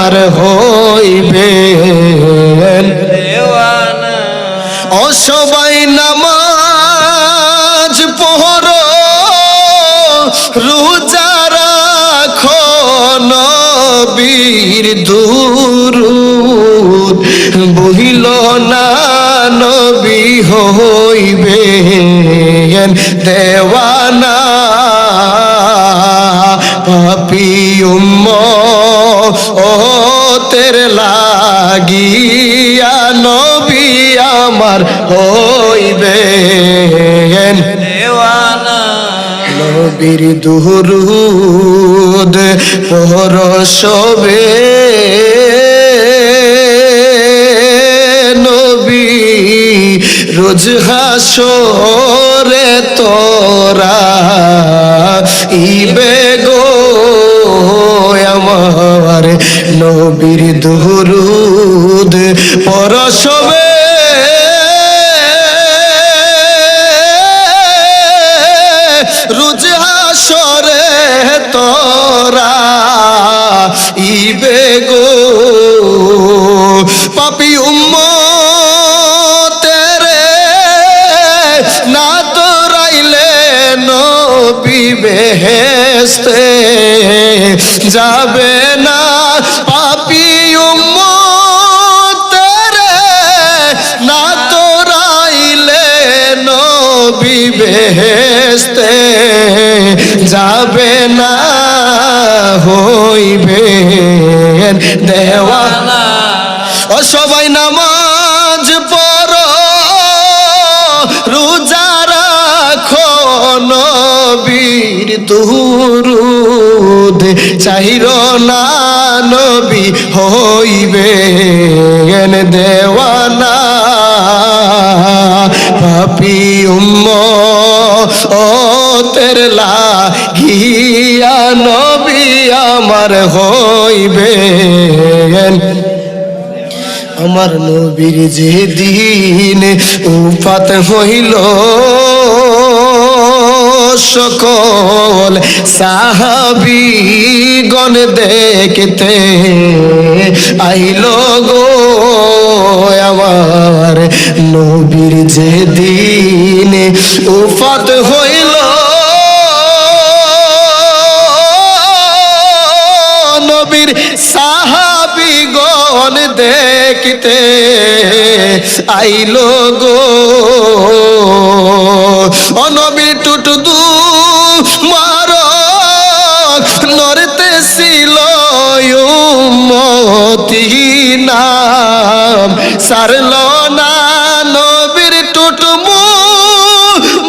আমার হইবেন দেওয়ানা। ও সবাই নামাজ পড়ো রোজা রাখো নবীর দুরূদ বহিল না নবী হইবেন দেওয়ানা পাপী উম্মতের লাগিয়া নবী আমার হইবেন দেওয়ানা। নবীর দুরূদ পরশবে নবী রোজ হাসরে তোরা ইবে গো আমার নবীর দুরূদ পরশবে রোজ হাসরে তোরা ইবে গো পাপী উম্মতেরে না তোরাইলে নবী বেহেশতে যাবে না পাপী উম্মতেরে না তোরাইলে নবী বেহেশতে যাবে না হইবেন দেওয়ানা। ও সবাই নামাজ পড়ো রোজা রাখো নবীর দুরূদ চাহিরো না নবী হইবেন দেওয়ানা পাপী উম্মতের লাগিয়া নবী আমার হইবেন আমার নবীর যেদিন উফাত হইল সকল সাহাবীগণ দেখতে আইল গো আমার নবীর যেদিন উফাত হইল নবীর সাহাবীগণ দেখতে আইল গো ও নবীর টুটু মারক নরতে ছিল উম্মতি নাম সারল না নবীর টুটু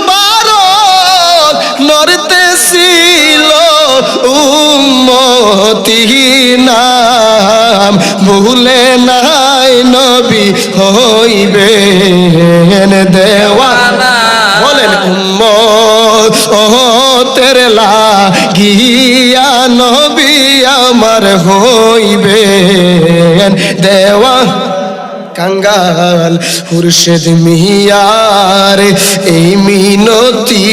মারক নরতে ছিল উম্মতি নাম ভুলে নাই নবী হইবেন দেওয়ানা বলেন উম্মতের লাগিয়া নবী আমার হইবেন দেওয়ানা কাঙ্গাল মুর্শিদ মিয়ার এই মিনতি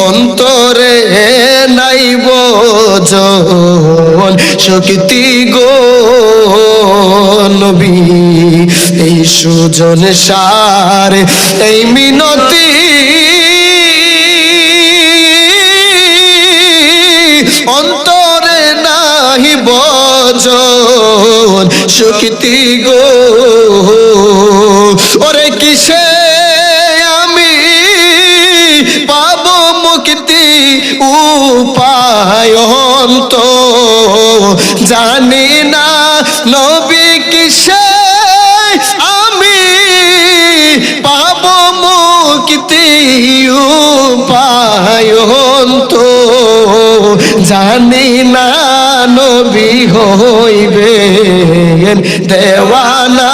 অন্তরে নাইব জন শক্তি গো নবী এই সুজন সার এই মিনতি অন্তরে নাহি বজন শক্তি গো ওরে কিসে আমি পাব মুক্তি উপায় তো জানি না নবী কিসে আমি পাব মুক্তি উপায় তো জানি না নবী হইবেন দেওয়ানা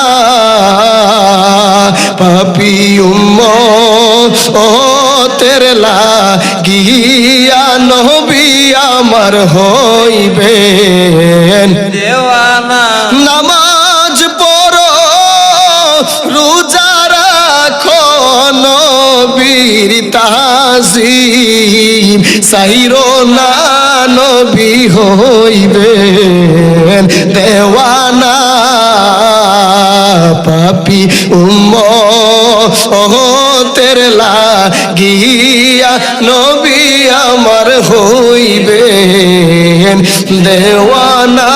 পাপী উম্মতের লাগিয়া নবী আমার হইবেন দেওয়ানা। নামাজ পড়ো রোজা রাখো নবীর তাজিম সাইরো না নবী হইবেন দেওয়ানা পাপি উম্মতের লাগিয়া নবী আমার হইবেন দেওয়ানা